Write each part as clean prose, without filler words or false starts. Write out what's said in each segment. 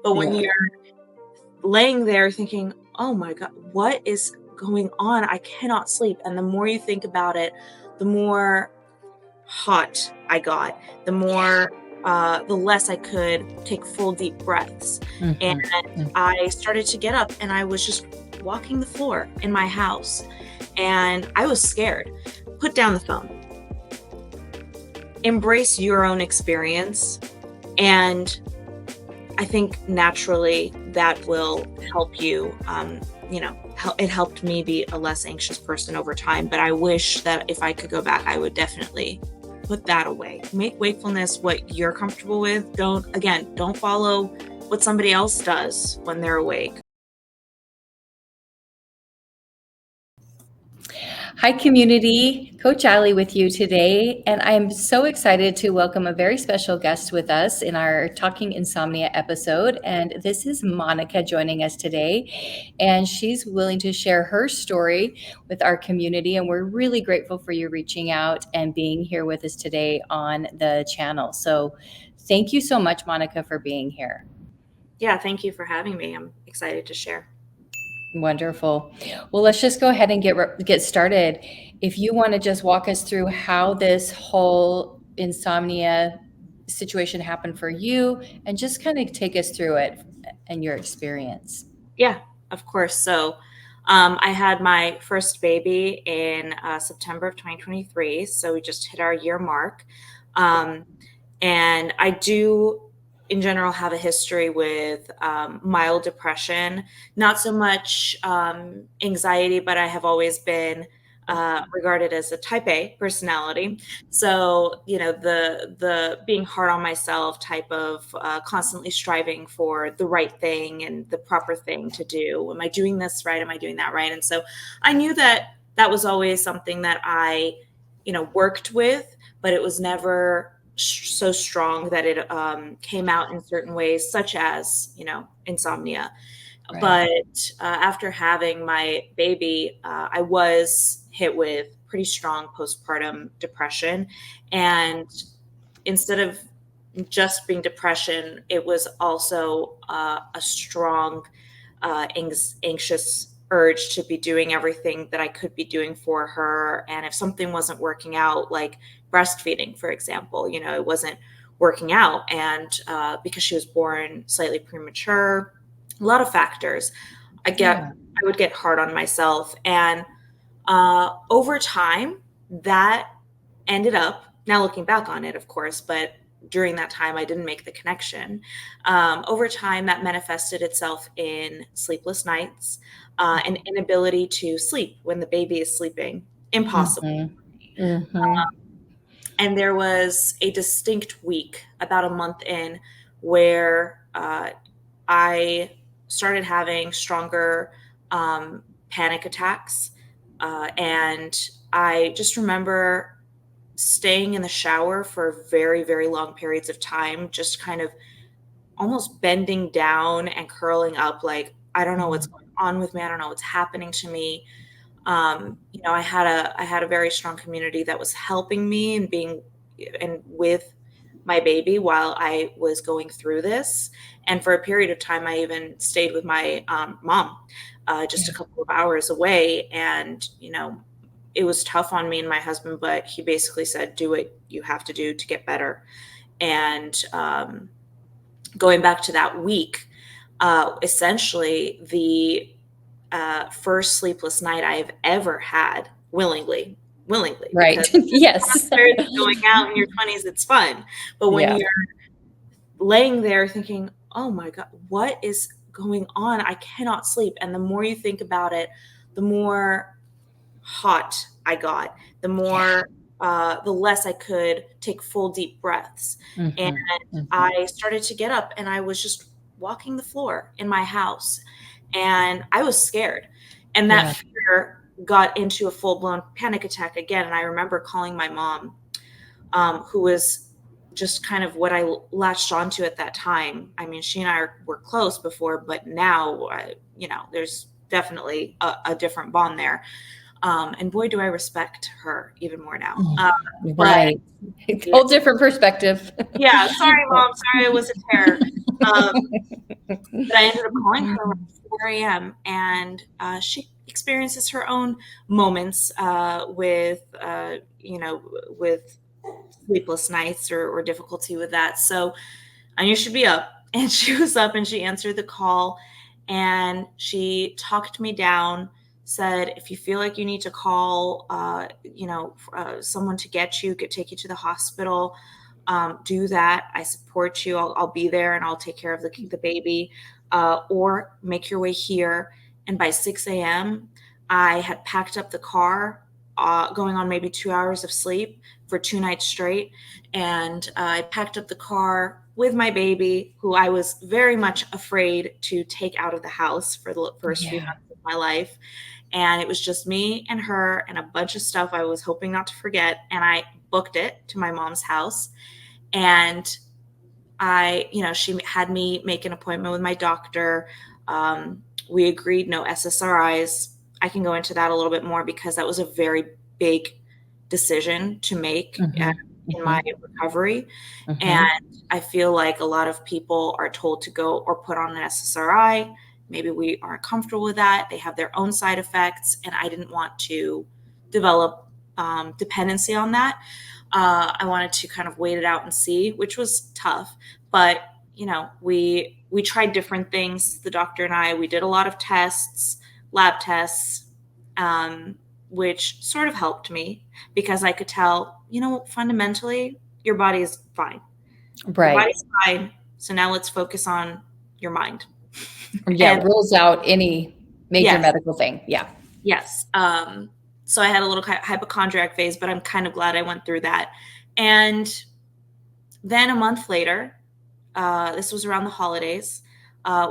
But when Yeah. you're laying there thinking, oh my God, what is going on? I cannot sleep. And the more you think about it, the more hot I got, the less I could take full deep breaths. And I started to get up and I was just walking the floor in my house and I was scared. Put down the phone. Embrace your own experience. And I think naturally that will help you. It helped me be a less anxious person over time. But I wish that if I could go back, I would definitely put that away. Make wakefulness what you're comfortable with. Don't follow what somebody else does when they're awake. Hi, community. Coach Ali with you today, and I'm so excited to welcome a very special guest with us in our Talking Insomnia episode. And this is Monica joining us today, and she's willing to share her story with our community. And we're really grateful for you reaching out and being here with us today on the channel. So thank you so much, Monica, for being here. Yeah, thank you for having me. I'm excited to share. Wonderful. Well, let's just go ahead and get started. If you want to just walk us through how this whole insomnia situation happened for you and just kind of take us through it and your experience. Yeah, of course. So I had my first baby in September of 2023. So we just hit our year mark. And I do, in general, have a history with mild depression, not so much anxiety, but I have always been regarded as a type A personality. So, the being hard on myself type of constantly striving for the right thing and the proper thing to do. Am I doing this right? Am I doing that right? And so I knew that was always something that I, worked with, but it was never so strong that it came out in certain ways, such as, insomnia. Right. But after having my baby, I was hit with pretty strong postpartum depression. And instead of just being depression, it was also a strong, anxious urge to be doing everything that I could be doing for her. And if something wasn't working out, like breastfeeding, for example, it wasn't working out. And because she was born slightly premature, a lot of factors, I would get hard on myself. And over time, that ended up, now looking back on it, of course, but during that time, I didn't make the connection. Over time, that manifested itself in sleepless nights, an inability to sleep when the baby is sleeping. Impossible. And there was a distinct week, about a month in, where I started having stronger panic attacks. And I just remember staying in the shower for very, very long periods of time, just kind of almost bending down and curling up like, I don't know what's going on with me. I don't know what's happening to me. I had a very strong community that was helping me and with my baby while I was going through this. And for a period of time, I even stayed with my mom, just a couple of hours away. And, it was tough on me and my husband, but he basically said, do what you have to do to get better. And going back to that week, essentially the first sleepless night I've ever had willingly. Right. Yes. Going out in your 20s, it's fun. But when you're laying there thinking, oh my God, what is going on? I cannot sleep. And the more you think about it, the more hot I got, the less I could take full deep breaths. And I started to get up and I was just walking the floor in my house and I was scared. And that fear got into a full-blown panic attack again. And I remember calling my mom, who was just kind of what I latched onto at that time. I mean, she and I were close before, but now, there's definitely a different bond there. And boy, do I respect her even more now. Right. Whole different perspective. Yeah. Sorry, Mom. Sorry, I was a terror. Um, but I ended up calling her around 4 a.m. and she experiences her own moments with sleepless nights or difficulty with that. So I knew she'd be up, and she was up and she answered the call, and she talked me down. Said, if you feel like you need to call, someone to take you to the hospital, do that. I support you. I'll be there and I'll take care of the baby, or make your way here. And by 6 a.m., I had packed up the car, going on maybe 2 hours of sleep for 2 nights straight. And I packed up the car with my baby, who I was very much afraid to take out of the house for the first few Yeah. months of my life. And it was just me and her and a bunch of stuff I was hoping not to forget. And I booked it to my mom's house. And she had me make an appointment with my doctor. We agreed no SSRIs. I can go into that a little bit more because that was a very big decision to make in my recovery. And I feel like a lot of people are told to go or put on an SSRI. Maybe we aren't comfortable with that. They have their own side effects, and I didn't want to develop dependency on that. I wanted to kind of wait it out and see, which was tough. But we tried different things. The doctor and I, we did a lot of tests, lab tests, which sort of helped me because I could tell, fundamentally, your body is fine. Your Right. body's fine. So now let's focus on your mind. Yeah. And Rules out any major yes, medical thing. Yeah. yes. So I had a little hypochondriac phase, but I'm kind of glad I went through that. And then a month later, this was around the holidays.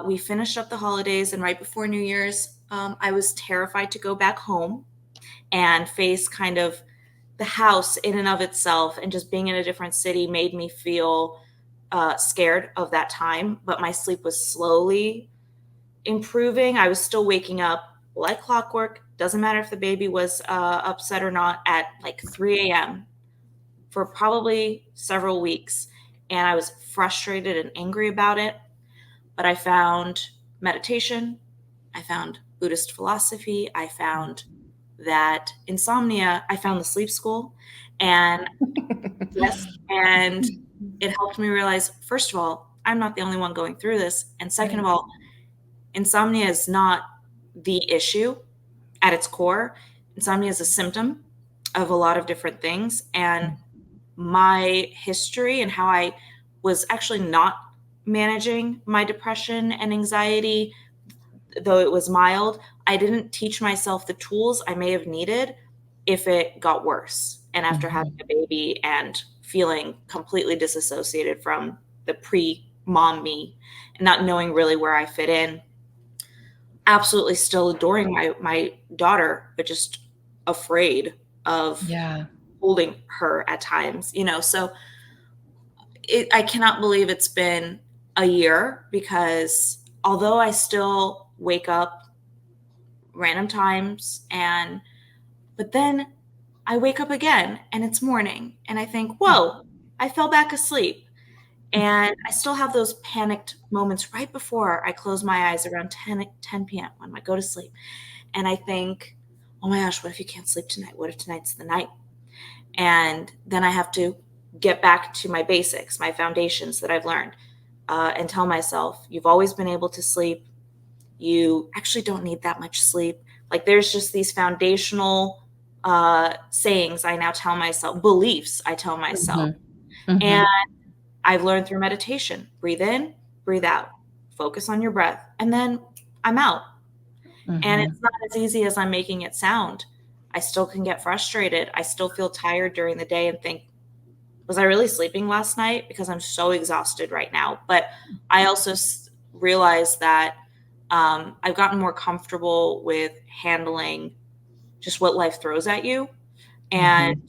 We finished up the holidays, and right before New Year's, I was terrified to go back home and face kind of the house in and of itself, and just being in a different city made me feel scared of that time. But my sleep was slowly improving. I was still waking up like clockwork. Doesn't matter if the baby was upset or not, at like 3 a.m. for probably several weeks. And I was frustrated and angry about it. But I found meditation. I found Buddhist philosophy. I found that insomnia. I found the sleep school. And yes, and it helped me realize, first of all, I'm not the only one going through this. And second of Right. all, insomnia is not the issue at its core. Insomnia is a symptom of a lot of different things. And my history and how I was actually not managing my depression and anxiety, though it was mild, I didn't teach myself the tools I may have needed if it got worse. And after having a baby and feeling completely disassociated from the pre-mom me and not knowing really where I fit in, absolutely still adoring my daughter, but just afraid of Yeah. holding her at times, so I cannot believe it's been a year, because although I still wake up random times, but then I wake up again and it's morning and I think, whoa, I fell back asleep. And I still have those panicked moments right before I close my eyes around 10 p.m. when I go to sleep. And I think, oh my gosh, what if you can't sleep tonight? What if tonight's the night? And then I have to get back to my basics, my foundations that I've learned, and tell myself, you've always been able to sleep. You actually don't need that much sleep. Like, there's just these foundational sayings I now tell myself, beliefs I tell myself. And I've learned through meditation, breathe in, breathe out, focus on your breath, and then I'm out. And it's not as easy as I'm making it sound. I still can get frustrated. I still feel tired during the day and think, was I really sleeping last night? Because I'm so exhausted right now. But I also realized that I've gotten more comfortable with handling just what life throws at you. And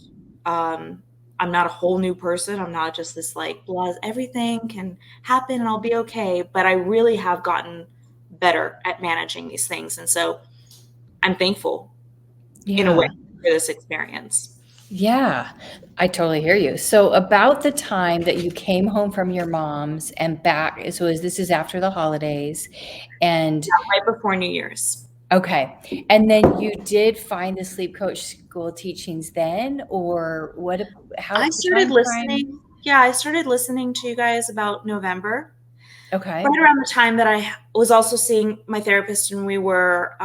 I'm not a whole new person. I'm not just this like, everything can happen and I'll be okay. But I really have gotten better at managing these things. And so I'm thankful in a way Yeah. for this experience. Yeah, I totally hear you. So about the time that you came home from your mom's and back, so this is after the holidays, and Right before New Year's. okay, and then you did find the sleep coach school teachings then, or what? I How started time frame? listening. Yeah, I started listening to you guys about November, Okay. right around the time that I was also seeing my therapist, and we were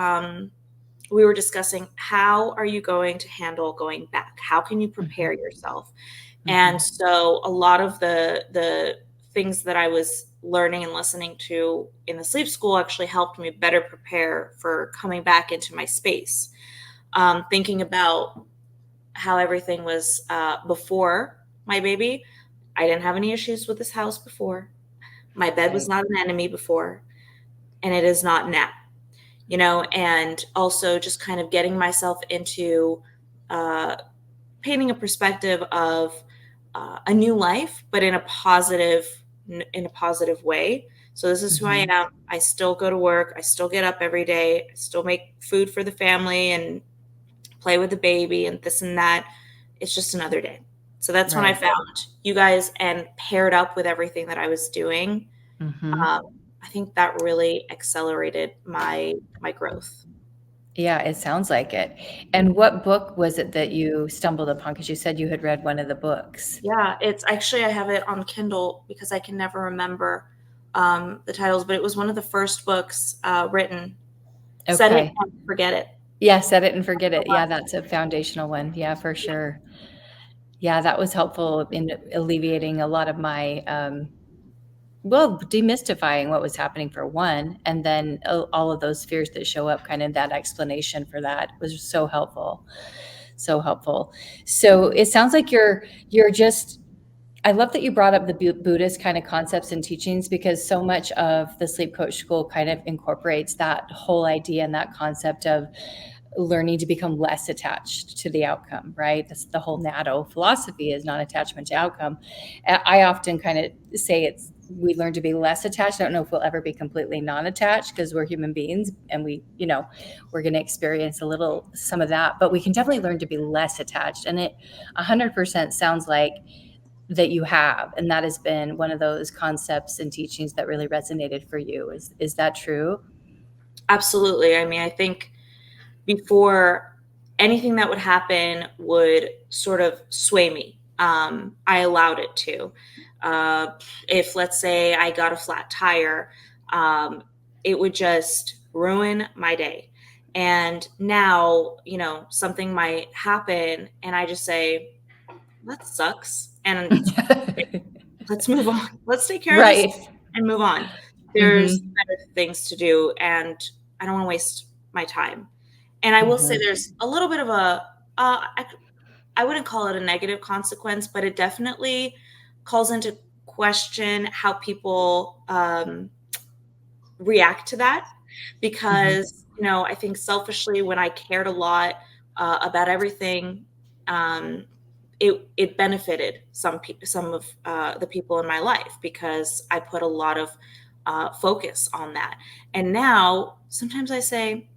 discussing how are you going to handle going back? How can you prepare Hmm. yourself? And Hmm. so a lot of the things that I was learning and listening to in the sleep school actually helped me better prepare for coming back into my space. Thinking about how everything was before my baby. I didn't have any issues with this house before. My bed was Right. not an enemy before, and it is not now. And also just kind of getting myself into uh, painting a perspective of a new life, but in a positive way. So this is who I Hmm. am. I still go to work. I still get up every day. I still make food for the family and play with the baby and this and that. It's just another day. So that's when I Right. found you guys and paired up with everything that I was doing. Hmm. Um, I think that really accelerated my growth. Yeah, it sounds like it. And what book was it that you stumbled upon? Because you said you had read one of the books. Yeah, it's actually I have it on Kindle because I can never remember the titles, but it was one of the first books written. Set it Okay. and forget it. Yeah, set it and forget it. Yeah, that's a foundational one. Yeah, for sure. Yeah, that was helpful in alleviating a lot of my, well, demystifying what was happening for one, and then all of those fears that show up, kind of that explanation for that was so helpful. So helpful. So it sounds like you're just I love that you brought up the Buddhist kind of concepts and teachings because so much of the sleep coach school kind of incorporates that whole idea and that concept of learning to become less attached to the outcome, right? That's the whole natto philosophy is non-attachment to outcome. I often kind of say we learn to be less attached. I don't know if we'll ever be completely non-attached because we're human beings and we're going to experience some of that, but we can definitely learn to be less attached. And it 100% sounds like that you have, and that has been one of those concepts and teachings that really resonated for you. Is that true? Absolutely. I mean, I think before anything that would happen would sort of sway me. I allowed it to. Uh, if, let's say, I got a flat tire, um, it would just ruin my day. And now, something might happen, and I just say, that sucks. And let's move on. Let's take care of this Right. and move on. There's Hmm. better things to do, and I don't want to waste my time. And I will say Hmm. there's a little bit of I wouldn't call it a negative consequence, but it definitely calls into question how people react to that. Hmm. Because, I think selfishly, when I cared a lot about everything, um, it benefited some of the people in my life because I put a lot of focus on that. And now sometimes I say,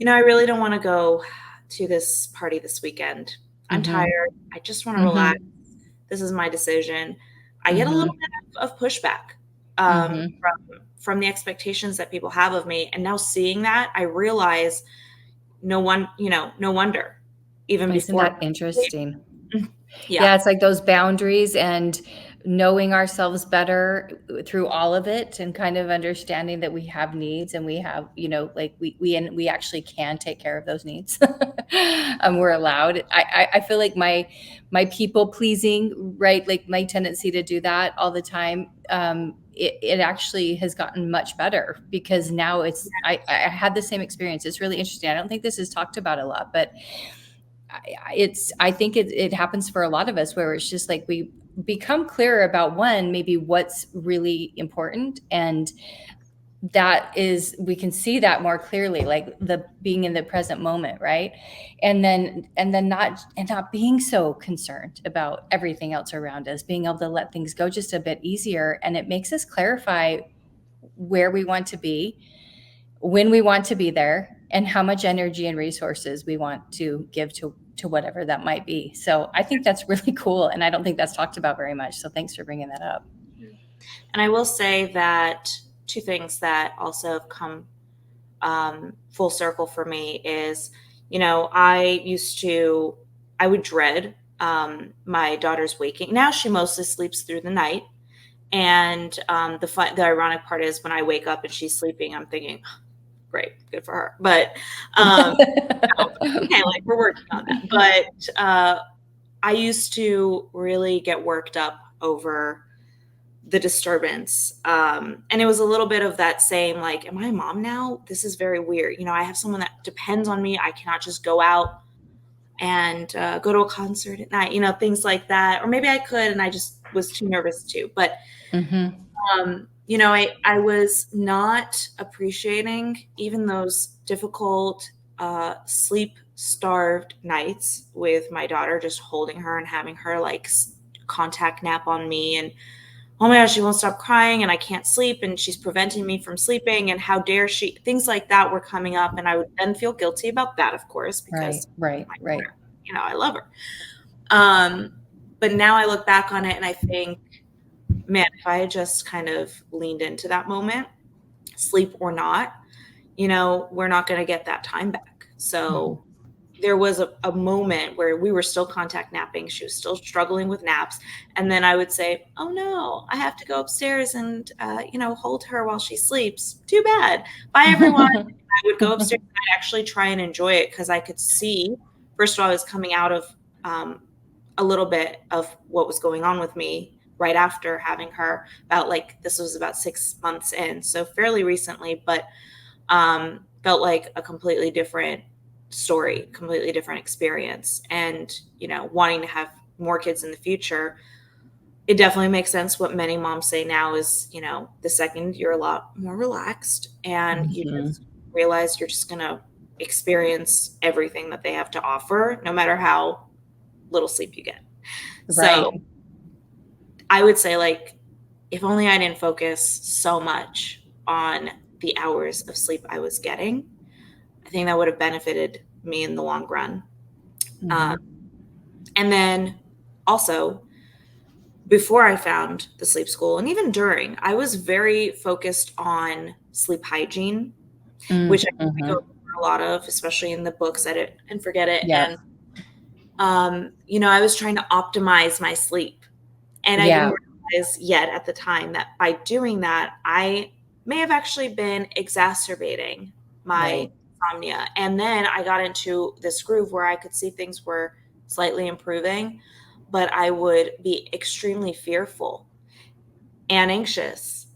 I really don't want to go to this party this weekend. I'm Hmm. tired. I just want to relax. Hmm. This is my decision. I get a little Hmm. bit of pushback Hmm. from the expectations that people have of me. And now seeing that, I realize no wonder. Even Isn't before, that interesting? yeah, Yeah, it's like those boundaries and knowing ourselves better through all of it and kind of understanding that we have needs and we have, like and we actually can take care of those needs. We're allowed. I feel like my people pleasing, right? Like my tendency to do that all the time. It actually has gotten much better because now I had the same experience. It's really interesting. I don't think this is talked about a lot, but I think it happens for a lot of us where it's just like we become clearer about one maybe what's really important, and that is we can see that more clearly, like the being in the present moment, right? And then not being so concerned about everything else around us, being able to let things go just a bit easier, and it makes us clarify where we want to be, when we want to be there, and how much energy and resources we want to give to to whatever that might be. So I think that's really cool. And I don't think that's talked about very much. So thanks for bringing that up. And I will say that two things that also have come full circle for me is, I would dread my daughter's waking. Now she mostly sleeps through the night. And the ironic part is when I wake up and she's sleeping, I'm thinking, great, good for her. But okay, like we're working on that. But I used to really get worked up over the disturbance. And it was a little bit of that same, like, am I a mom now? This is very weird. I have someone that depends on me. I cannot just go out and go to a concert at night, things like that. Or maybe I could, and I just was too nervous to. But, I was not appreciating even those difficult sleep-starved nights with my daughter, just holding her and having her like contact nap on me, and oh my gosh, she won't stop crying and I can't sleep and she's preventing me from sleeping and how dare she, things like that were coming up. And I would then feel guilty about that, of course, because right. I love her. But now I look back on it and I think, man, if I had just kind of leaned into that moment, sleep or not, we're not going to get that time back. So there was a moment where we were still contact napping. She was still struggling with naps. And then I would say, oh no, I have to go upstairs and, hold her while she sleeps. Too bad. Bye, everyone. I would go upstairs and I'd actually try and enjoy it because I could see, first of all, I was coming out of a little bit of what was going on with me right after having her. This was about 6 months in. So fairly recently, but felt like a completely different story, completely different experience. And, wanting to have more kids in the future, it definitely makes sense. What many moms say now is, the second you're a lot more relaxed and you just realize you're just going to experience everything that they have to offer, no matter how little sleep you get. Right. So I would say, like, if only I didn't focus so much on the hours of sleep I was getting, I think that would have benefited me in the long run. And then also, before I found the sleep school, and even during, I was very focused on sleep hygiene, which I think we go through a lot of, especially in the book Set It and Forget It. Yep. And, I was trying to optimize my sleep. And I didn't realize yet at the time that by doing that, I may have actually been exacerbating my insomnia. And then I got into this groove where I could see things were slightly improving, but I would be extremely fearful and anxious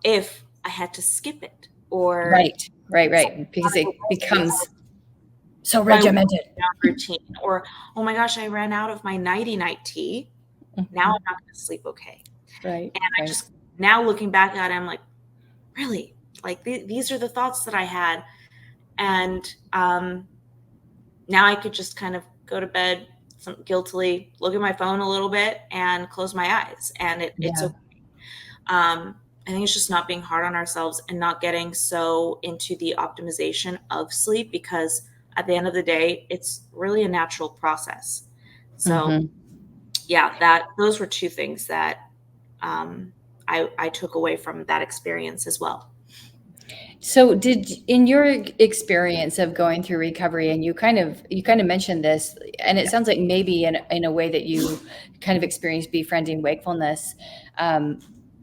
if I had to skip it or right, because it becomes so regimented routine, or oh my gosh, I ran out of my nighty night tea. Now I'm not going to sleep okay. Right. And I just, now looking back at it, I'm like, really, like these are the thoughts that I had. And now I could just kind of go to bed guiltily, look at my phone a little bit and close my eyes. And it's okay. I think it's just not being hard on ourselves and not getting so into the optimization of sleep, because at the end of the day, it's really a natural process. So those were two things that I took away from that experience as well. So in your experience of going through recovery, and you kind of mentioned this, and it sounds like maybe in a way that you kind of experienced befriending wakefulness.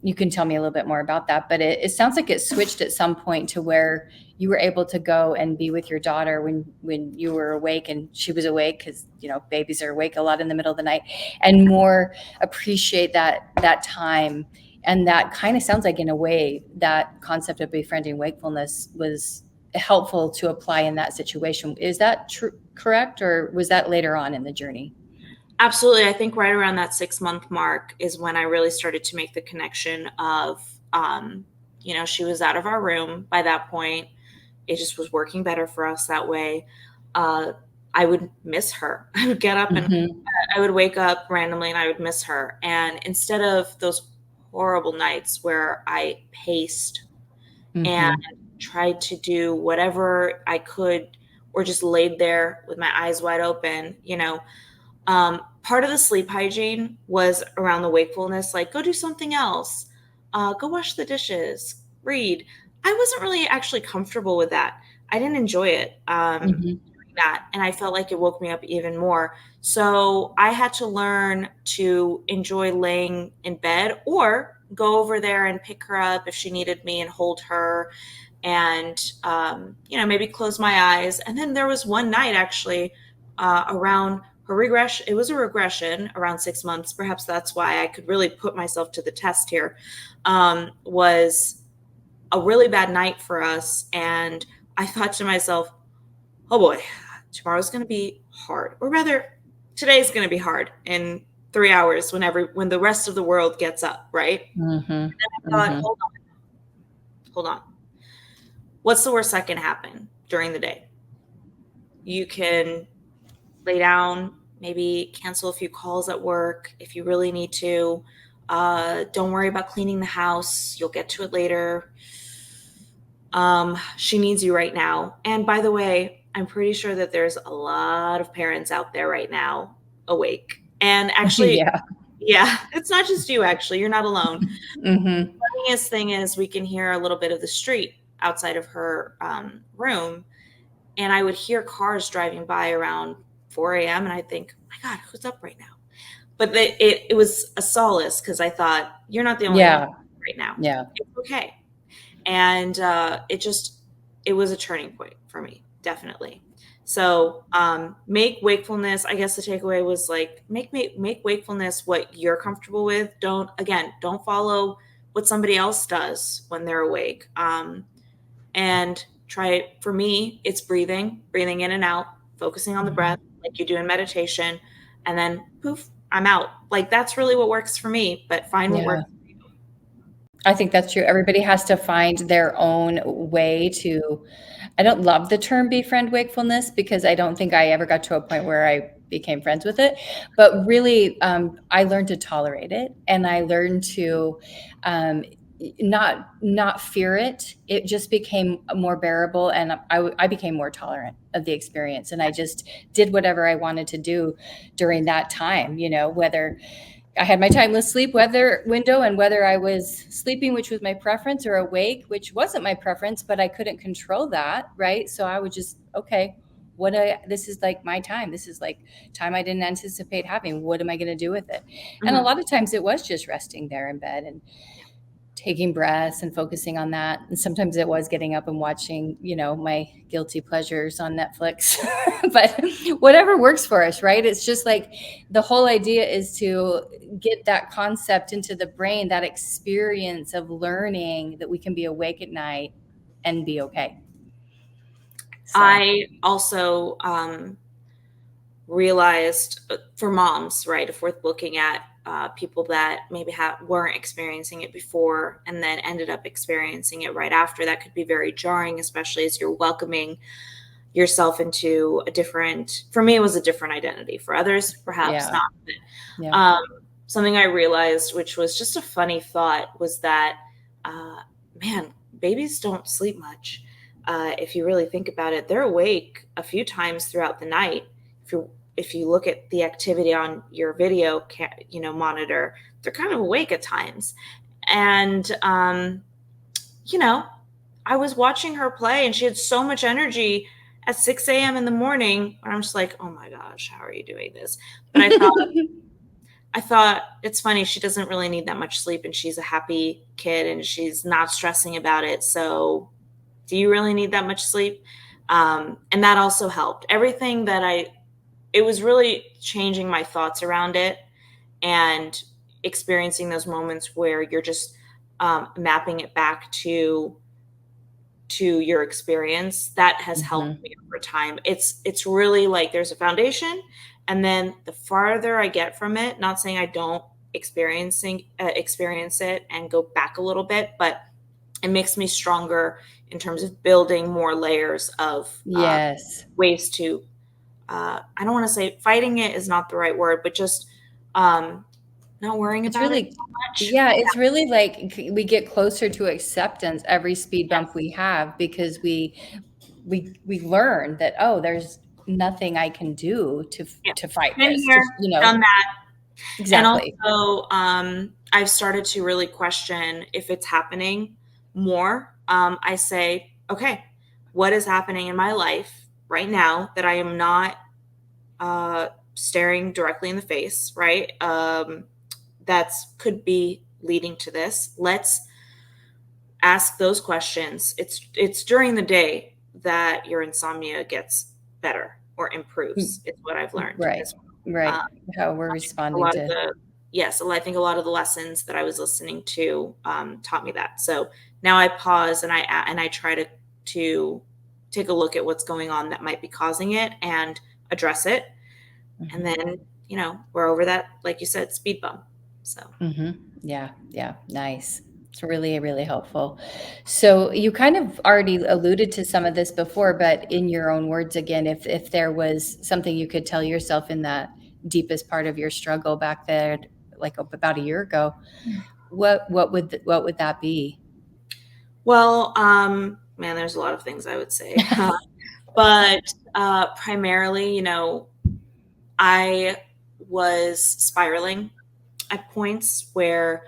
You can tell me a little bit more about that, but it sounds like it switched at some point to where you were able to go and be with your daughter when you were awake and she was awake, because babies are awake a lot in the middle of the night, and more appreciate that time. And that kind of sounds like, in a way, that concept of befriending wakefulness was helpful to apply in that situation. Is that correct, or was that later on in the journey? Absolutely. I think right around that 6-month mark is when I really started to make the connection of, she was out of our room by that point. It just was working better for us that way. I would miss her. I would get up and I would wake up randomly and I would miss her. And instead of those horrible nights where I paced and tried to do whatever I could or just laid there with my eyes wide open, part of the sleep hygiene was around the wakefulness, like go do something else, go wash the dishes, read. I wasn't really actually comfortable with that. I didn't enjoy it. Doing that, and I felt like it woke me up even more. So I had to learn to enjoy laying in bed or go over there and pick her up if she needed me and hold her and maybe close my eyes. And then there was one night actually around her regression. It was a regression around 6 months. Perhaps that's why I could really put myself to the test here. Was a really bad night for us, and I thought to myself, "Oh boy, tomorrow's going to be hard, or rather, today's going to be hard in 3 hours when the rest of the world gets up, right?" Mm-hmm. And then I thought, hold on. What's the worst that can happen during the day? You can lay down, maybe cancel a few calls at work if you really need to. Don't worry about cleaning the house. You'll get to it later. She needs you right now. And by the way, I'm pretty sure that there's a lot of parents out there right now awake. And actually, yeah, it's not just you, actually. You're not alone. The funniest thing is we can hear a little bit of the street outside of her room. And I would hear cars driving by around 4 a.m. And I think, oh my God, who's up right now? But it was a solace because I thought, you're not the only one right now. Yeah. It's okay. And it was a turning point for me, definitely. So make wakefulness, I guess the takeaway was like, make wakefulness what you're comfortable with. Don't follow what somebody else does when they're awake. And try it. For me, it's breathing in and out, focusing on the breath like you do in meditation, and then poof, I'm out. Like that's really what works for me, but find what works for you. I think that's true. Everybody has to find their own way to, I don't love the term befriend wakefulness because I don't think I ever got to a point where I became friends with it, but really I learned to tolerate it, and I learned to not fear it. It just became more bearable, and I became more tolerant of the experience, and I just did whatever I wanted to do during that time, whether I had my timeless sleep window, and whether I was sleeping, which was my preference, or awake, which wasn't my preference, but I couldn't control that, right? So I would just, okay, this is like my time. This is like time I didn't anticipate having. What am I going to do with it? And a lot of times it was just resting there in bed and taking breaths and focusing on that. And sometimes it was getting up and watching, my guilty pleasures on Netflix, but whatever works for us, right? It's just like the whole idea is to get that concept into the brain, that experience of learning that we can be awake at night and be okay. So. I also realized for moms, right, if we're looking at people that maybe weren't experiencing it before and then ended up experiencing it right after, that could be very jarring, especially as you're welcoming yourself into for me, it was a different identity. For others, perhaps not. But, something I realized, which was just a funny thought, was that, man, babies don't sleep much. If you really think about it, they're awake a few times throughout the night. If you look at the activity on your video, monitor, they're kind of awake at times. And, I was watching her play and she had so much energy at 6 a.m. in the morning. And I'm just like, oh my gosh, how are you doing this? But I thought it's funny. She doesn't really need that much sleep and she's a happy kid and she's not stressing about it. So do you really need that much sleep? And that also helped. Everything that it was really changing my thoughts around it and experiencing those moments where you're just mapping it back to your experience. That has helped me over time. It's really like there's a foundation, and then the farther I get from it, not saying I don't experience it and go back a little bit, but it makes me stronger in terms of building more layers of ways to I don't want to say fighting it is not the right word, but just not worrying about it so much. Yeah, it's really like we get closer to acceptance every speed bump we have, because we we learn that, oh, there's nothing I can do Yeah. to fight Been this, to, here, done that. And exactly. also, I've started to really question if it's happening more. I say, okay, what is happening in my life right now that I am not staring directly in the face, right? That's could be leading to this. Let's ask those questions. It's during the day that your insomnia gets better or improves. It's what I've learned Right, as well. right. How we're A responding lot of to. the yes, I think a lot of the lessons that I was listening to taught me that. So now I pause and I try to take a look at what's going on that might be causing it and address it. And Mhm. then we're over that, like you said, speed bump. So Yeah, yeah, nice. It's really, really helpful. So you kind of already alluded to some of this before, but in your own words again, if there was something you could tell yourself in that deepest part of your struggle back there, like about a year ago, what would that be? well, man, there's a lot of things I would say, but primarily, I was spiraling at points where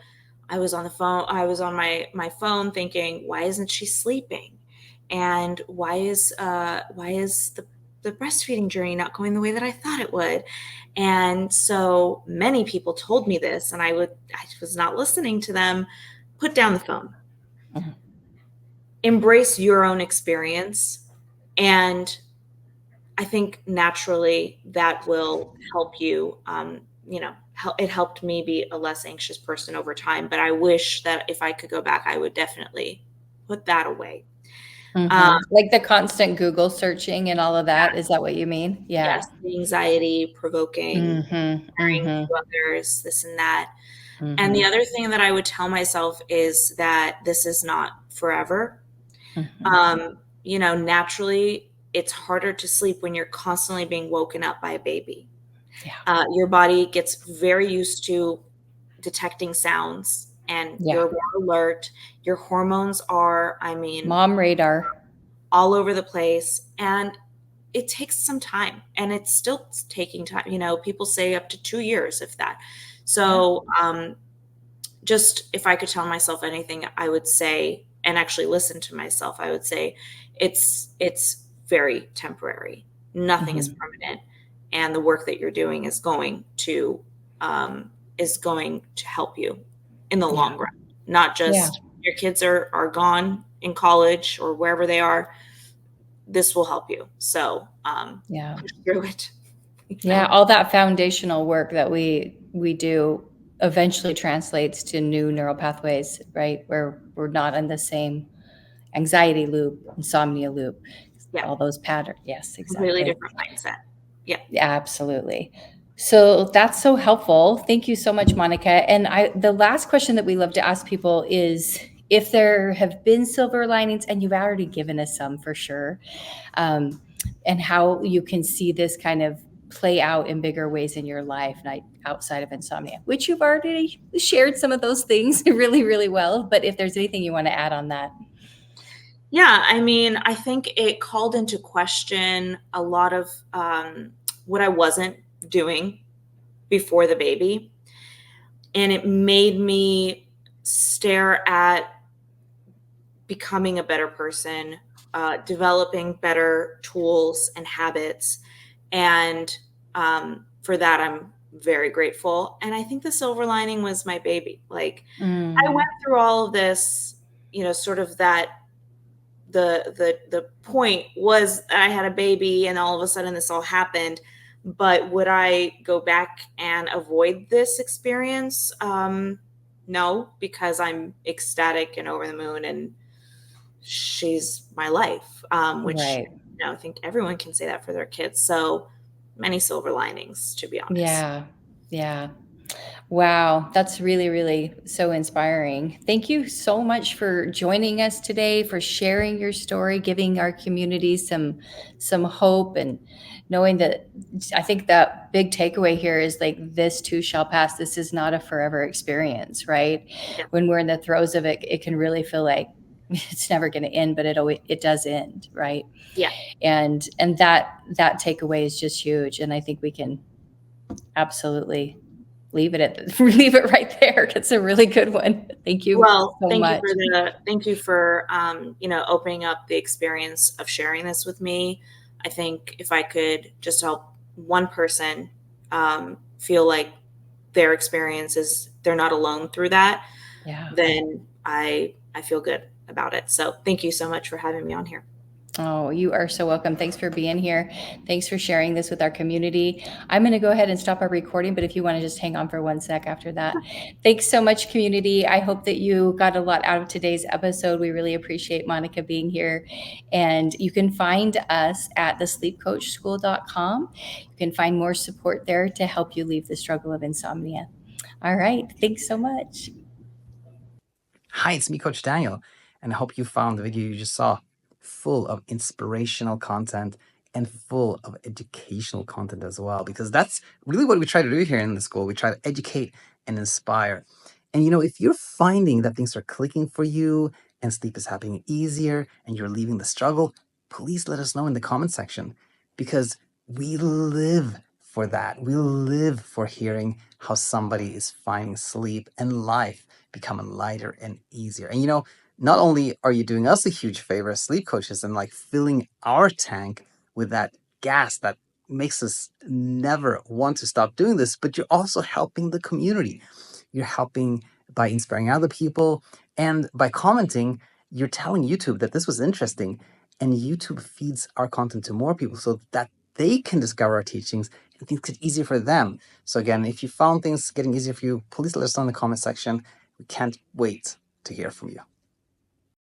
I was on my phone thinking, why isn't she sleeping? And why is the breastfeeding journey not going the way that I thought it would? And so many people told me this, and I was not listening to them. Put down the phone. Mhm. Embrace your own experience, and I think naturally that will help you. It helped me be a less anxious person over time. But I wish that if I could go back, I would definitely put that away. Um, Like the constant Google searching and all of that. Is that what you mean? Yeah. yes, the anxiety provoking, Mhm. comparing Mhm. to others, this and that. And the Mhm. other thing that I would tell myself is that this is not forever. Mhm. Naturally, it's harder to sleep when you're constantly being woken up by a baby. Yeah. Your body gets very used to detecting sounds and Yeah. you're more alert. Your hormones are, I mean, Mom radar. all over the place. And it takes some time and it's still taking time. People say up to 2 years, if that. Yeah. So, just if I could tell myself anything, I would say, and actually listen to myself, I would say it's very temporary. Nothing is Mhm. permanent, and the work that you're doing is going to help you in the Yeah. long run. Not Yeah. just your kids are gone in college or wherever they are. This will help you. So Yeah. push through it. Yeah. All that foundational work that we do eventually translates to new neural pathways, right? Where we're not in the same anxiety loop, insomnia loop, Yeah, all those patterns. Yes, completely exactly. different mindset. Yeah. Yeah, absolutely. So that's so helpful. Thank you so much, Monica. And the last question that we love to ask people is if there have been silver linings, and you've already given us some for sure, um, and how you can see this kind of play out in bigger ways in your life, not outside of insomnia, which you've already shared some of those things really, really well. But if there's anything you want to add on that. Yeah, I mean, I think it called into question a lot of what I wasn't doing before the baby. And it made me stare at becoming a better person, developing better tools and habits. And for that, I'm very grateful. And I think the silver lining was my baby. Like, I went Mm, through all of this, sort of that the point was I had a baby and all of a sudden this all happened. But would I go back and avoid this experience? No, because I'm ecstatic and over the moon and she's my life. Which right. I think everyone can say that for their kids. So many silver linings, to be honest. Yeah. Yeah. Wow, that's really, really so inspiring. Thank you so much for joining us today, for sharing your story, giving our community some hope, and knowing that I think that big takeaway here is like this too shall pass. This is not a forever experience, right? Yeah. When we're in the throes of it, it can really feel like it's never going to end, but it does end, right? Yeah. And that takeaway is just huge, and I think we can absolutely leave it right there. It's a really good one. Thank you Well, so much. thank you for opening up the experience of sharing this with me. I think if I could just help one person feel like their experience is they're not alone through that, Yeah. then I feel good about it. So thank you so much for having me on here. Oh, you are so welcome. Thanks for being here. Thanks for sharing this with our community. I'm going to go ahead and stop our recording, but if you want to just hang on for 1 sec after that. Thanks so much, community. I hope that you got a lot out of today's episode. We really appreciate Monica being here. And you can find us at thesleepcoachschool.com. You can find more support there to help you leave the struggle of insomnia. All right. Thanks so much. Hi, it's me, Coach Daniel, and I hope you found the video you just saw full of inspirational content and full of educational content as well, because that's really what we try to do here in the school. We try to educate and inspire. And if you're finding that things are clicking for you and sleep is happening easier and you're leaving the struggle, please let us know in the comment section, because we live for that. We live for hearing how somebody is finding sleep and life becoming lighter and easier. And not only are you doing us a huge favor as sleep coaches and like filling our tank with that gas that makes us never want to stop doing this, but you're also helping the community. You're helping by inspiring other people, and by commenting, you're telling YouTube that this was interesting, and YouTube feeds our content to more people so that they can discover our teachings and things get easier for them. So again, if you found things getting easier for you, please let us know in the comment section. We can't wait to hear from you.